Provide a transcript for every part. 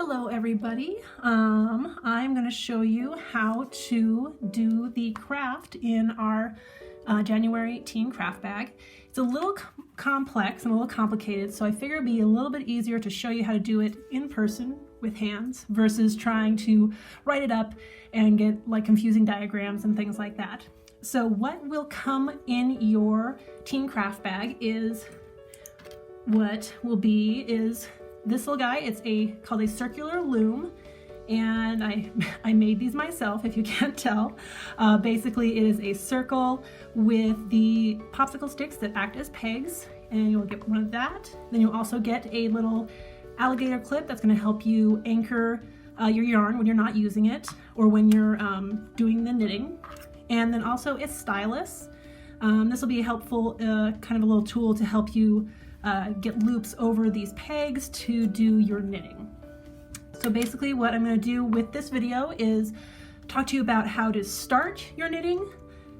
Hello everybody. I'm going to show you how to do the craft in our January teen craft bag. It's a little complex and a little complicated, so I figure it'd be a little bit easier to show you how to do it in person with hands versus trying to write it up and get like confusing diagrams and things like that. So what will come in your teen craft bag is this little guy. It's called a circular loom, and I made these myself if you can't tell. Basically it is a circle with the popsicle sticks that act as pegs, and you'll get one of that. Then you'll also get a little alligator clip that's going to help you anchor your yarn when you're not using it or when you're doing the knitting. And then also a stylus. This will be a helpful kind of a little tool to help you get loops over these pegs to do your knitting. So basically what I'm going to do with this video is talk to you about how to start your knitting,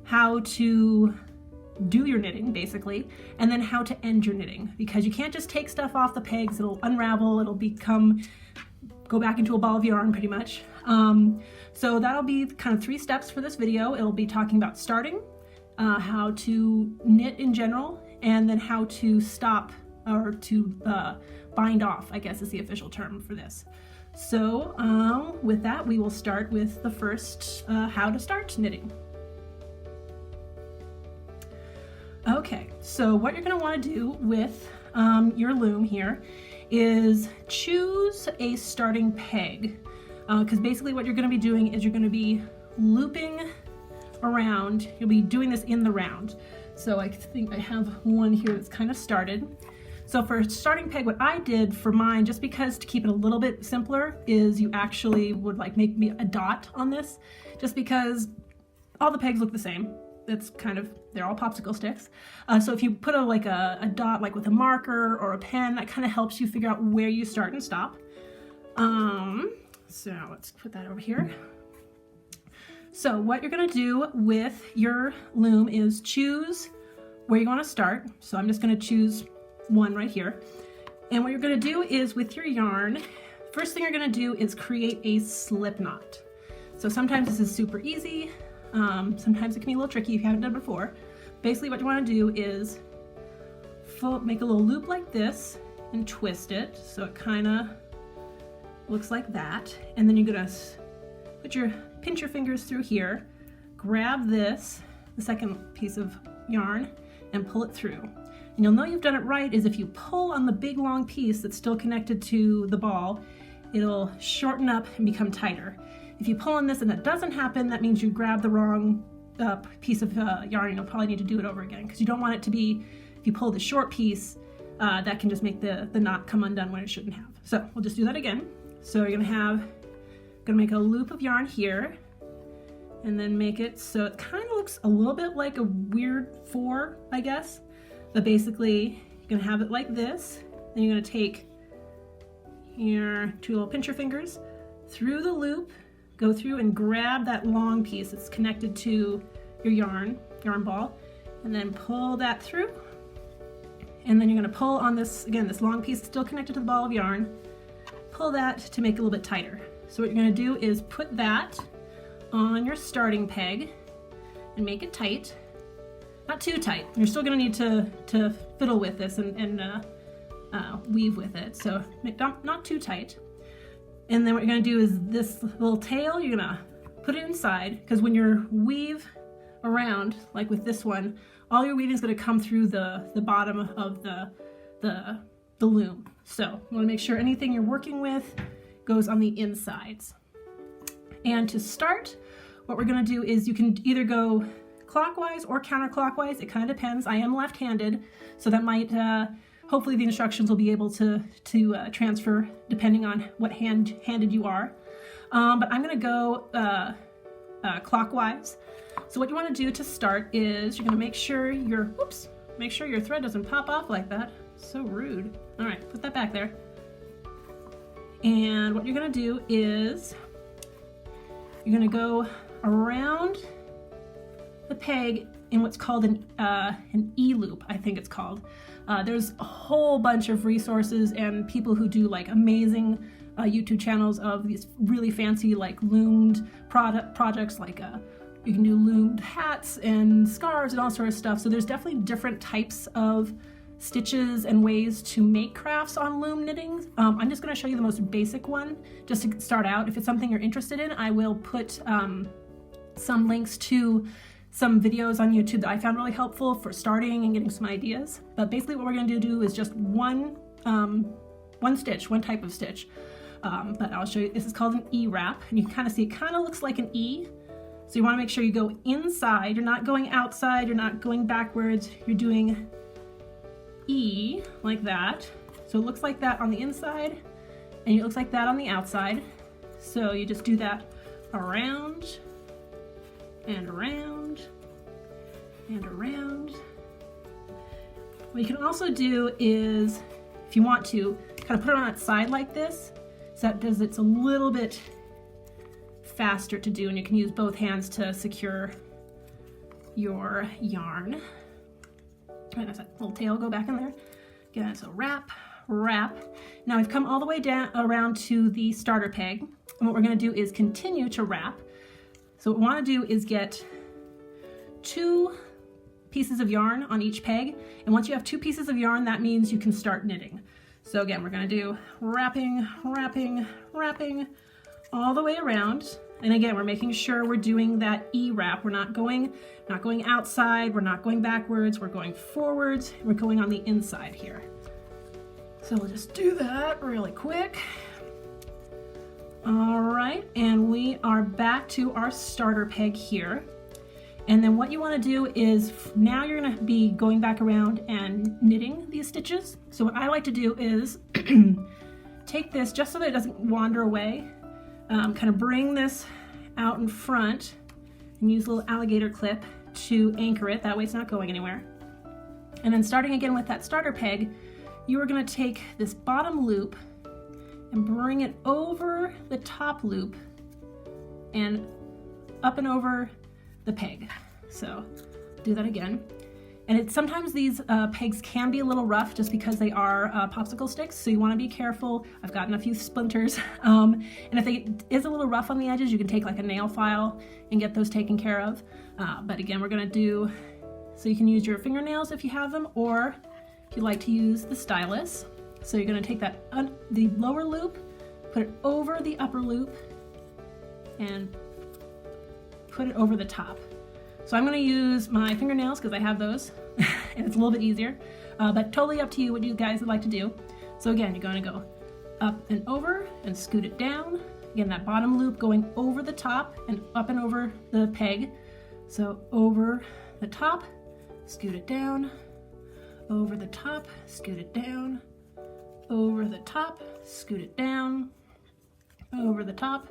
how to do your knitting basically, and then how to end your knitting, because you can't just take stuff off the pegs. It'll unravel, it'll go back into a ball of yarn pretty much. So that'll be kind of 3 steps for this video. It'll be talking about starting, how to knit in general, and then how to stop or to bind off, I guess is the official term for this. So with that, we will start with the first how to start knitting. Okay, so what you're going to want to do with your loom here is choose a starting peg, because basically what you're going to be doing is you're going to be looping around. You'll be doing this in the round. So I think I have one here that's kind of started. So for a starting peg, what I did for mine, just because to keep it a little bit simpler, is you actually would like make me a dot on this, just because all the pegs look the same. It's kind of, they're all popsicle sticks. So if you put a dot like with a marker or a pen, that kind of helps you figure out where you start and stop. So let's put that over here. So what you're going to do with your loom is choose where you want to start. So I'm just going to choose one right here. And what you're going to do is with your yarn, first thing you're going to do is create a slip knot. So sometimes this is super easy. Sometimes it can be a little tricky if you haven't done it before. Basically what you want to do is make a little loop like this and twist it so it kind of looks like that. And then you're going to pinch your fingers through here, grab this, the second piece of yarn, and pull it through. And you'll know you've done it right is if you pull on the big long piece that's still connected to the ball, it'll shorten up and become tighter. If you pull on this and that doesn't happen, that means you grabbed the wrong piece of yarn, and you'll probably need to do it over again, because you don't want it to be, if you pull the short piece, that can just make the knot come undone when it shouldn't have. So we'll just do that again. So you're gonna make a loop of yarn here, and then make it so it kind of looks a little bit like a weird 4, I guess. But basically, you're gonna have it like this. Then you're gonna take your 2 little pincher fingers through the loop, go through and grab that long piece that's connected to your yarn ball, and then pull that through. And then you're gonna pull on this, again, this long piece still connected to the ball of yarn, pull that to make it a little bit tighter. So what you're going to do is put that on your starting peg and make it tight. Not too tight. You're still going to need to fiddle with this and weave with it. So not too tight. And then what you're going to do is this little tail, you're going to put it inside, because when you weave around, like with this one, all your weaving is going to come through the bottom of the loom. So you want to make sure anything you're working with goes on the insides. And to start, what we're going to do is you can either go clockwise or counterclockwise. It kind of depends. I am left-handed, so that might hopefully the instructions will be able to transfer depending on what handed you are. But I'm going to go clockwise. So what you want to do to start is you're going to make sure your thread doesn't pop off like that. So rude. All right, put that back there. And what you're going to do is you're going to go around the peg in what's called an E-loop, I think it's called. There's a whole bunch of resources and people who do like amazing YouTube channels of these really fancy like loomed projects, like you can do loomed hats and scarves and all sorts of stuff. So there's definitely different types of stitches and ways to make crafts on loom knitting. I'm just going to show you the most basic one just to start out. If it's something you're interested in, I will put some links to some videos on YouTube that I found really helpful for starting and getting some ideas. But basically what we're going to do is just one type of stitch. But I'll show you, this is called an E wrap, and you can kind of see it kind of looks like an E. So you want to make sure you go inside, you're not going outside, you're not going backwards, you're doing E like that. So it looks like that on the inside, and it looks like that on the outside. So you just do that around and around and around. What you can also do is, if you want to, kind of put it on its side like this, so that does, it's a little bit faster to do, and you can use both hands to secure your yarn. And there's that little tail, go back in there. Again, so wrap, wrap. Now we've come all the way down around to the starter peg, and what we're going to do is continue to wrap. So what we want to do is get 2 pieces of yarn on each peg, and once you have 2 pieces of yarn, that means you can start knitting. So again, we're going to do wrapping, wrapping, wrapping all the way around. And again, we're making sure we're doing that E wrap. We're not going outside, we're not going backwards, we're going forwards, we're going on the inside here. So we'll just do that really quick. All right, and we are back to our starter peg here. And then what you want to do is, now you're going to be going back around and knitting these stitches. So what I like to do is take this, just so that it doesn't wander away, kind of bring this out in front and use a little alligator clip to anchor it. That way it's not going anywhere. And then starting again with that starter peg, you are going to take this bottom loop and bring it over the top loop and up and over the peg. So do that again. And sometimes these pegs can be a little rough just because they are popsicle sticks, so you want to be careful. I've gotten a few splinters, and if it is a little rough on the edges, you can take like a nail file and get those taken care of. But again, we're going to do, so you can use your fingernails if you have them, or if you like to use the stylus. So you're going to take that the lower loop, put it over the upper loop, and put it over the top. So I'm going to use my fingernails because I have those and it's a little bit easier, but totally up to you what you guys would like to do. So again, you're going to go up and over and scoot it down. Again, that bottom loop going over the top and up and over the peg. So over the top, scoot it down, over the top, scoot it down, over the top, scoot it down, over the top.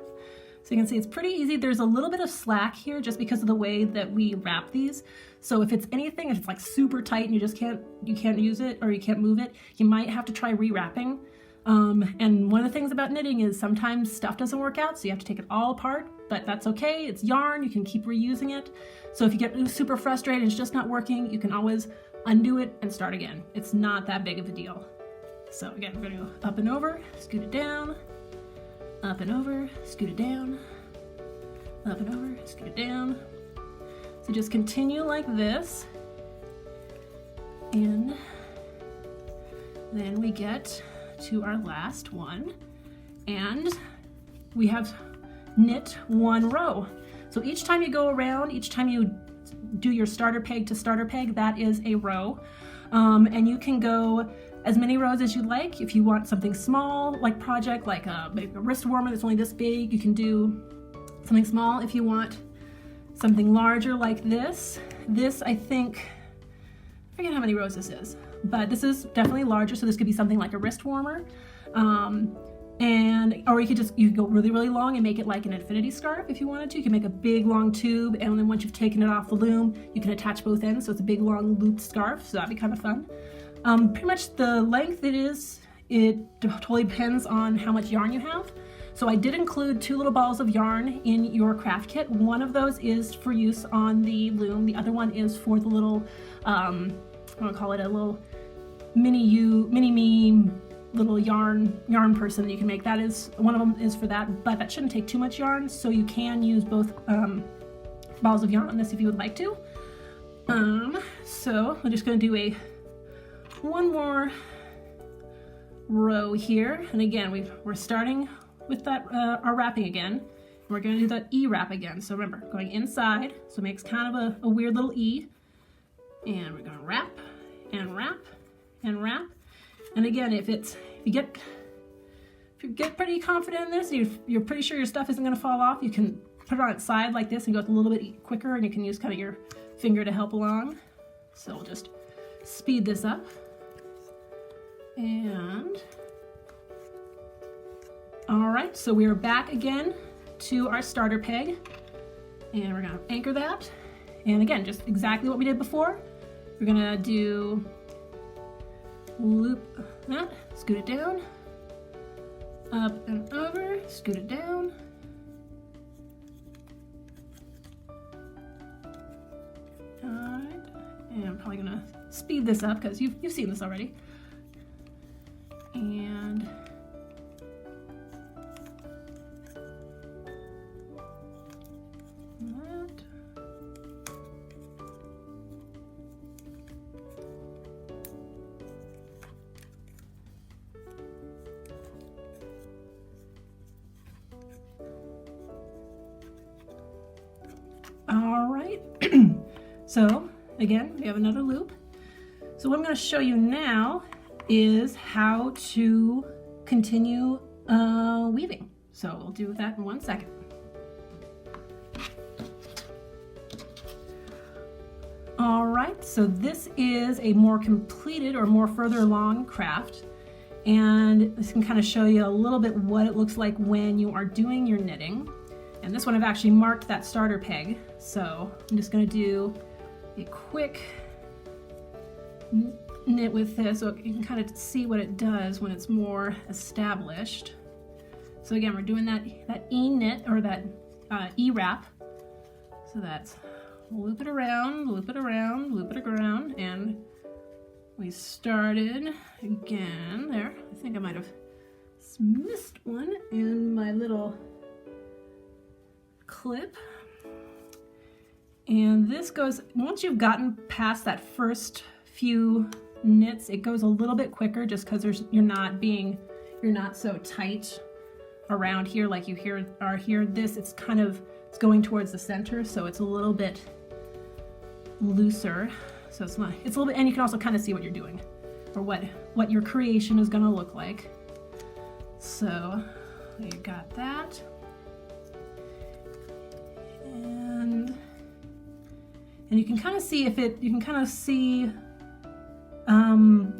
So you can see it's pretty easy. There's a little bit of slack here just because of the way that we wrap these. So if it's anything, if it's like super tight and you just can't use it or you can't move it, you might have to try rewrapping. And one of the things about knitting is sometimes stuff doesn't work out, so you have to take it all apart, but that's okay. It's yarn, you can keep reusing it. So if you get super frustrated and it's just not working, you can always undo it and start again. It's not that big of a deal. So again, we're gonna go up and over, scoot it down, up and over, scoot it down, up and over, scoot it down. So just continue like this, and then we get to our last one, and we have knit 1 row. So each time you go around, each time you do your starter peg to starter peg, that is a row. And you can go as many rows as you like. If you want something small, like project, like maybe a wrist warmer that's only this big, you can do something small. If you want something larger like this, I think, I forget how many rows this is, but this is definitely larger, so this could be something like a wrist warmer. Or you could go really, really long and make it like an infinity scarf if you wanted to. You can make a big long tube, and then once you've taken it off the loom, you can attach both ends, so it's a big long looped scarf, so that'd be kind of fun. Pretty much the length it totally depends on how much yarn you have. So I did include 2 little balls of yarn in your craft kit. One of those is for use on the loom. The other one is for the little, I want to call it a little mini me little yarn person that you can make. That is, one of them is for that, but that shouldn't take too much yarn, so you can use both balls of yarn on this if you would like to. So we're just going to do one more row here, and again we're starting with that our wrapping again. We're going to do that E wrap again. So remember, going inside, so it makes kind of a weird little E, and we're going to wrap and wrap and wrap. And again, if you get pretty confident in this, you're pretty sure your stuff isn't going to fall off, you can put it on its side like this and go a little bit quicker, and you can use kind of your finger to help along. So we'll just speed this up. And all right, so we are back again to our starter peg, and we're gonna anchor that. And again, just exactly what we did before. We're gonna do loop that, scoot it down, up and over, scoot it down. All right, and I'm probably gonna speed this up because you've seen this already. And that. All right. So again, we have another loop. So what I'm going to show you now is how to continue weaving. So we'll do that in 1 second. All right, so this is a more completed or more further along craft, and this can kind of show you a little bit what it looks like when you are doing your knitting. And this one I've actually marked that starter peg, so I'm just going to do a quick knit with this so you can kind of see what it does when it's more established. So again, we're doing that E knit, or that E wrap. So that's loop it around, loop it around, loop it around, and we started again there. I think I might have missed one in my little clip. And this goes, once you've gotten past that first few knits, it goes a little bit quicker just because you're not so tight around here like you are here. This, it's going towards the center, so it's a little bit looser. So it's a little bit, and you can also kind of see what you're doing, or what your creation is going to look like. So you got that. And you can kind of see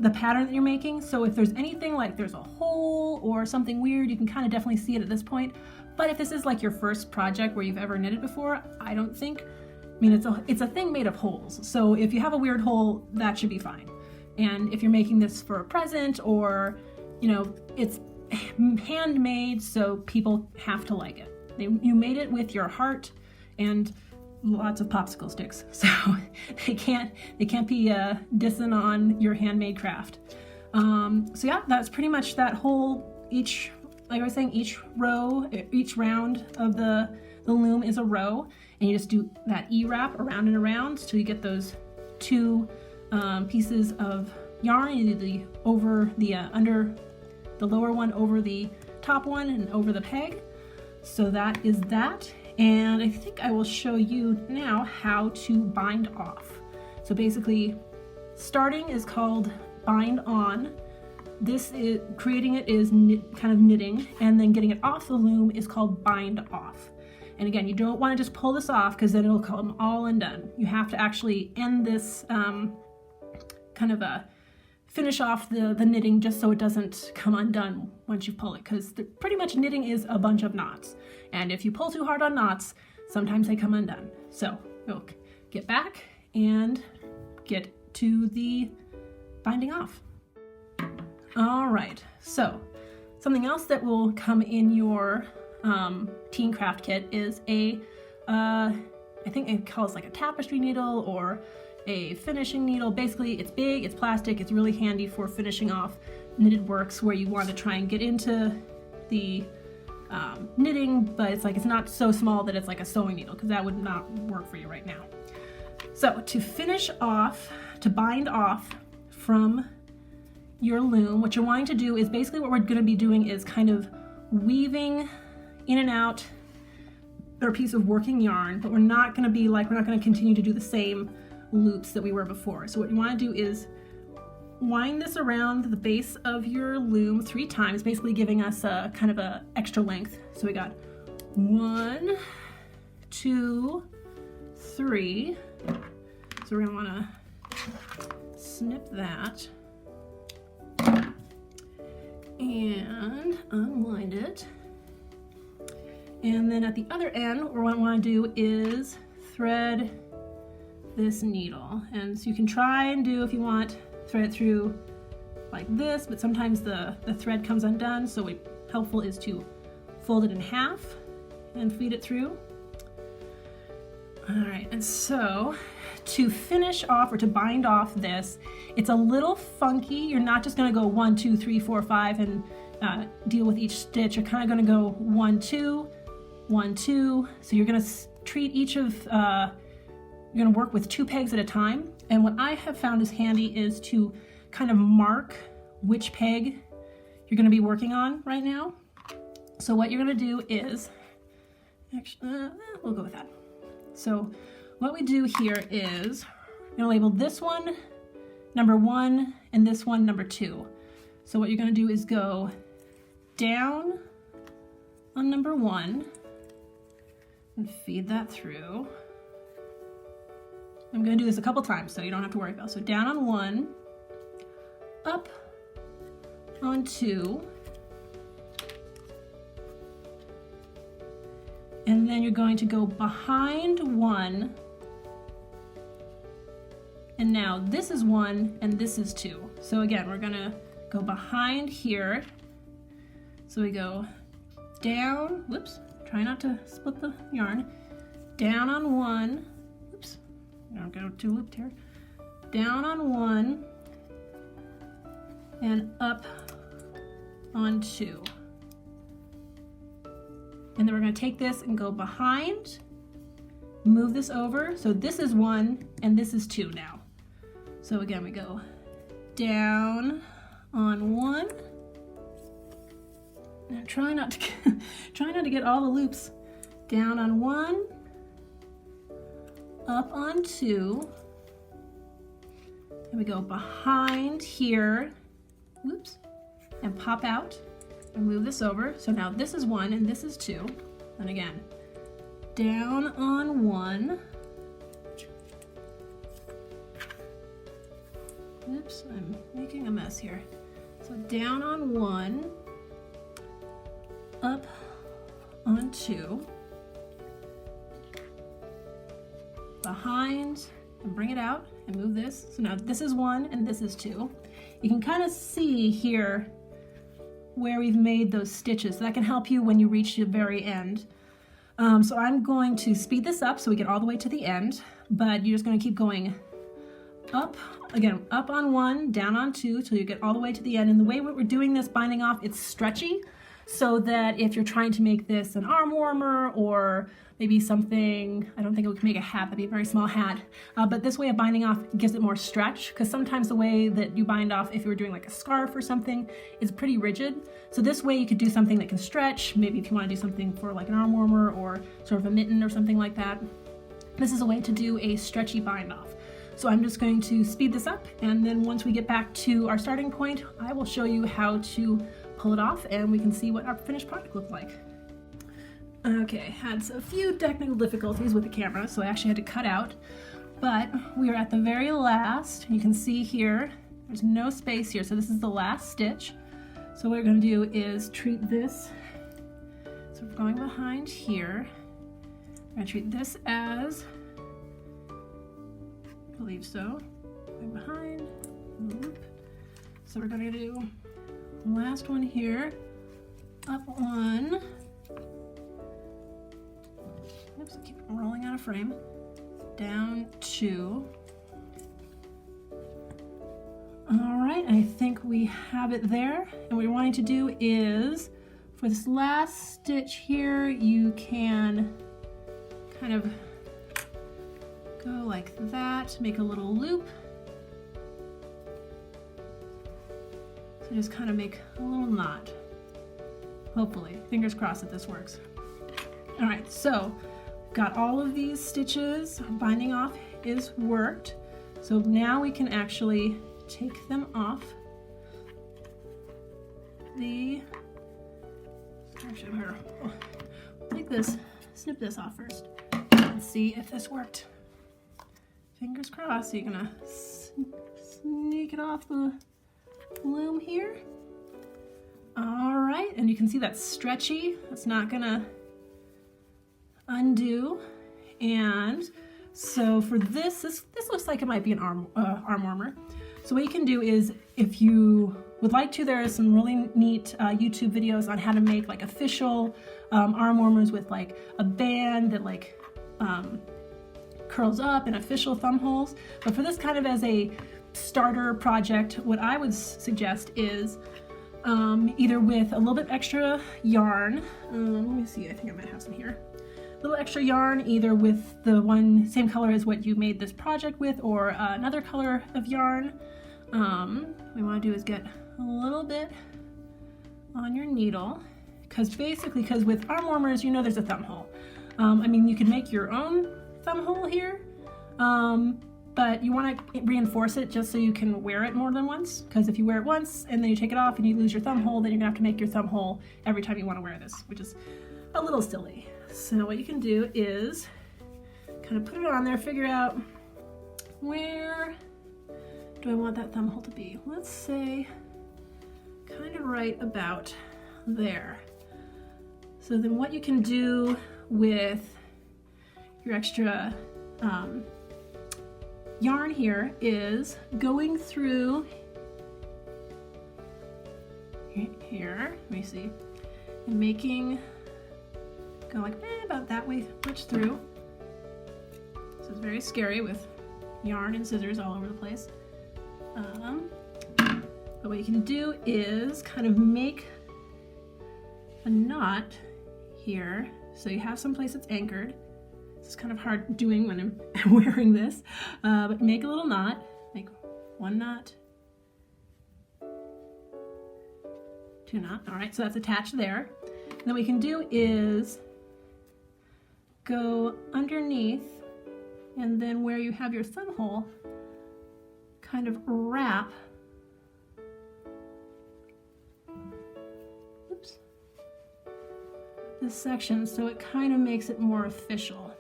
the pattern that you're making. So if there's anything like there's a hole or something weird, you can kind of definitely see it at this point. But if this is like your first project where you've ever knitted before, I mean, it's a thing made of holes. So if you have a weird hole, that should be fine. And if you're making this for a present, or, it's handmade, so people have to like it. You made it with your heart and lots of popsicle sticks, so they can't be dissing on your handmade craft. So yeah, that's pretty much that whole, like I was saying, each round of the loom is a row, and you just do that E wrap around and around till you get those two pieces of yarn. You do under the lower one over the top one and over the peg. So that is that. And I think I will show you now how to bind off. So basically, starting is called bind on. Creating it is kind of knitting, and then getting it off the loom is called bind off. And again, you don't want to just pull this off because then it'll come all undone. You have to actually end this finish off the knitting just so it doesn't come undone once you pull it, because pretty much knitting is a bunch of knots. And if you pull too hard on knots, sometimes they come undone. So we'll get back and get to the binding off. All right, so something else that will come in your teen craft kit is I think it calls like a tapestry needle or a finishing needle. Basically, it's big, it's plastic, it's really handy for finishing off knitted works where you want to try and get into the knitting, but it's not so small that it's like a sewing needle, because that would not work for you right now. So to finish off, to bind off from your loom, what you're wanting to do is basically what we're going to be doing is kind of weaving in and out our piece of working yarn, but we're not going to continue to do the same loops that we were before. So what you want to do is wind this around the base of your loom 3 times, basically giving us a kind of a extra length. So we got 1, 2, 3. So we're going to want to snip that and unwind it. And then at the other end, what we want to do is thread this needle. And so you can try and do, if you want, thread it through like this, but sometimes the thread comes undone, so what's helpful is to fold it in half and feed it through. All right, and so to finish off or to bind off this, it's a little funky. You're not just going to go 1, 2, 3, 4, 5 and deal with each stitch. You're kind of going to go 1, 2, 1, 2. So you're going to treat each of, you're going to work with 2 pegs at a time. And what I have found is handy is to kind of mark which peg you're going to be working on right now. So what you're going to do is, actually, we'll go with that. So what we do here is we're going to label this one number 1 and this one number 2. So what you're going to do is go down on number 1 and feed that through. I'm going to do this a couple times so you don't have to worry about it. So down on 1, up on 2, and then you're going to go behind 1, and now this is 1 and this is 2. So again, we're going to go behind here. So we go down, whoops, try not to split the yarn, down on 1, oops, don't go too looped here, down on 1 and up on 2. And then we're going to take this and go behind, move this over. So this is 1 and this is 2 now. So again, we go down on 1. Now try not to get all the loops. Down on 1, up on 2, and we go behind here, whoops, and pop out and move this over. So now this is 1 and this is 2, and again, down on 1, oops, I'm making a mess here. So down on 1, up on 2, behind, and bring it out and move this. So now this is 1 and this is 2. You can kind of see here where we've made those stitches. That can help you when you reach the very end. So I'm going to speed this up so we get all the way to the end, but you're just going to keep going up, again, up on 1, down on 2, till you get all the way to the end. And the way we're doing this binding off, it's stretchy, so that if you're trying to make this an arm warmer or maybe something, I don't think we can make a hat, that'd be a very small hat, but this way of binding off gives it more stretch, because sometimes the way that you bind off, if you were doing like a scarf or something, is pretty rigid. So this way you could do something that can stretch, maybe if you want to do something for like an arm warmer or sort of a mitten or something like that. This is a way to do a stretchy bind off. So I'm just going to speed this up, and then once we get back to our starting point, I will show you how to pull it off and we can see what our finished product looks like. Okay, had a few technical difficulties with the camera, so I actually had to cut out, but we are at the very last. You can see here, there's no space here, so this is the last stitch. So what we're going to do is treat this, so we're going behind here. We're going to treat this as, I believe so, going behind, loop. So we're going to do the last one here, up 1, oops, I keep rolling out of frame, down 2, All right, I think we have it there. And what you're wanting to do is, for this last stitch here, you can kind of go like that, make a little loop. So just kind of make a little knot. Hopefully, fingers crossed that this works. All right, so got all of these stitches, binding off is worked. So now we can actually take them off the, take this, snip this off first and see if this worked. Fingers crossed. So you're gonna sneak it off the loom here. All right, and you can see that's stretchy. That's not gonna undo. And so for this looks like it might be an arm warmer. So what you can do is, if you would like to, there are some really neat YouTube videos on how to make like official arm warmers with like a band that like curls up and official thumb holes. But for this kind of as a starter project, what I would suggest is either with a little bit extra yarn, let me see, I think I might have some here. A little extra yarn, either with the same color as what you made this project with, or another color of yarn. What we want to do is get a little bit on your needle, because with arm warmers, you know there's a thumb hole. I mean, you can make your own thumb hole here, but you want to reinforce it just so you can wear it more than once, because if you wear it once and then you take it off and you lose your thumb hole, then you're gonna have to make your thumb hole every time you want to wear this, which is a little silly. So what you can do is kind of put it on there, figure out where do I want that thumb hole to be. Let's say kind of right about there. So then what you can do with your extra yarn here is going through here, let me see, and making, go like about that way much through. This is very scary with yarn and scissors all over the place. But what you can do is kind of make a knot here, so you have some place that's anchored. This is kind of hard doing when I'm wearing this, but make a little knot, make one knot, two knots. All right, so that's attached there. And then what you can do is go underneath, and then where you have your thumb hole, kind of wrap, oops, this section, so it kind of makes it more official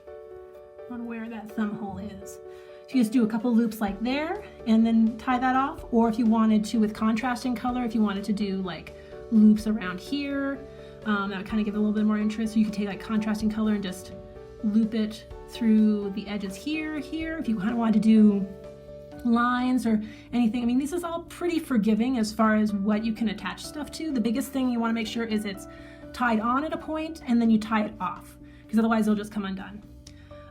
on where that thumb hole is. So you just do a couple loops like there and then tie that off, or if you wanted to with contrasting color, if you wanted to do like loops around here, that would kind of give it a little bit more interest. So you could take like contrasting color and just loop it through the edges here, if you kind of wanted to do lines or anything. I mean, this is all pretty forgiving as far as what you can attach stuff to. The biggest thing you want to make sure is it's tied on at a point and then you tie it off, because otherwise it'll just come undone.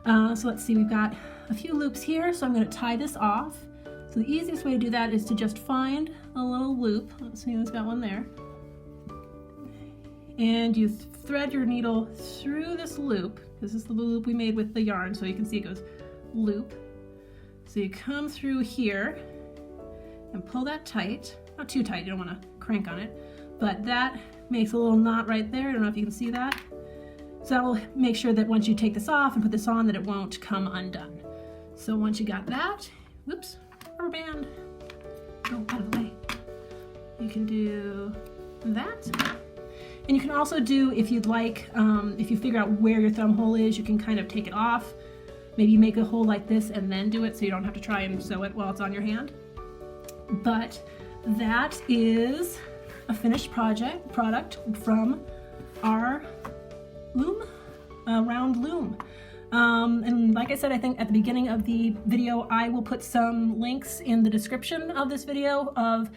So let's see, we've got a few loops here, so I'm going to tie this off. So the easiest way to do that is to just find a little loop. Let's see, there's got one there. And you thread your needle through this loop. This is the loop we made with the yarn, so you can see it goes loop. So you come through here and pull that tight. Not too tight, you don't want to crank on it, but that makes a little knot right there. I don't know if you can see that. So that will make sure that once you take this off and put this on, that it won't come undone. So once you got that, whoops, rubber band, oh, out of the way. You can do that. And you can also do, if you'd like, if you figure out where your thumb hole is, you can kind of take it off. Maybe make a hole like this and then do it, so you don't have to try and sew it while it's on your hand. But that is a finished product from our loom, round loom. And like I said, I think at the beginning of the video, I will put some links in the description of this video of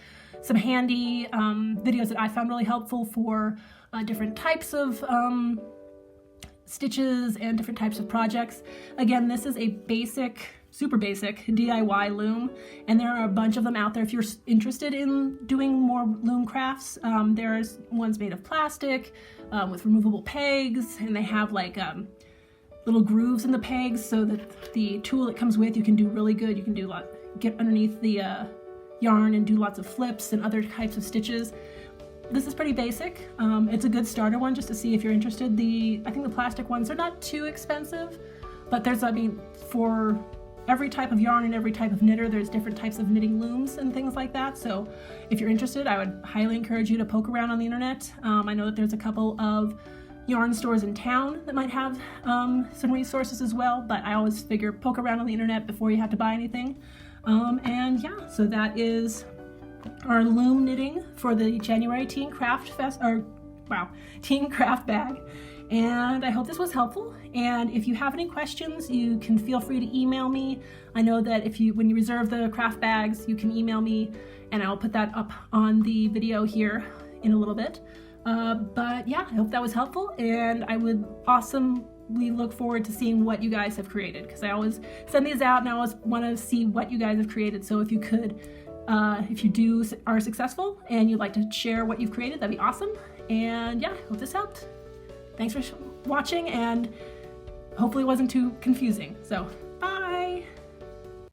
some handy videos that I found really helpful for different types of stitches and different types of projects. Again, this is a basic super basic DIY loom, and there are a bunch of them out there if you're interested in doing more loom crafts. There's ones made of plastic with removable pegs, and they have like little grooves in the pegs so that the tool that comes with, you can do really good. You can do get underneath the yarn and do lots of flips and other types of stitches. This is pretty basic. It's a good starter one just to see if you're interested. I think the plastic ones are not too expensive, but there's, I mean, for every type of yarn and every type of knitter, there's different types of knitting looms and things like that. So if you're interested, I would highly encourage you to poke around on the internet. I know that there's a couple of yarn stores in town that might have some resources as well, but I always figure poke around on the internet before you have to buy anything. And yeah, so that is our loom knitting for the January Teen Craft Teen Craft Bag. And I hope this was helpful. And if you have any questions, you can feel free to email me. I know that when you reserve the craft bags, you can email me, and I'll put that up on the video here in a little bit. But yeah, I hope that was helpful, and I would awesomely look forward to seeing what you guys have created, because I always send these out and I always want to see what you guys have created. So if you could, if you are successful and you'd like to share what you've created, that'd be awesome. And yeah, I hope this helped. Thanks for watching, and hopefully it wasn't too confusing. So